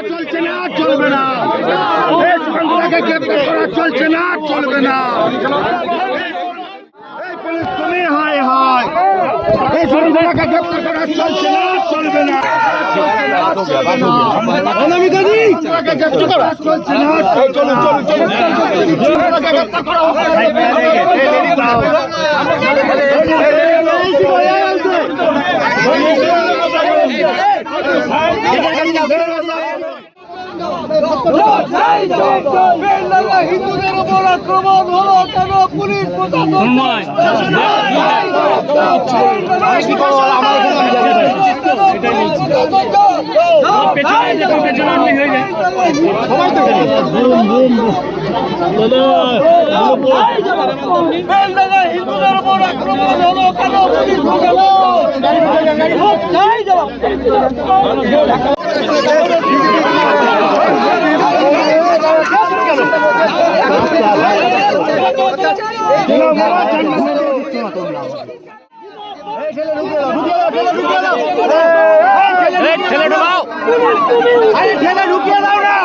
চলছে না, চলবে না, চলছে না, চলবে না। তুমি হায় হায় এই সন্ধ্যাকে গ্রেপ্তার করা চলছে না, চলবে না, চলছে না, হিন্দুদের উপর আক্রমণ হলো কেন? পুলিশ প্রশাসন হিন্দুদের উপর আক্রমণ হলো কেন? পুলিশ ঠেলে ঢুকিয়ে দাও না।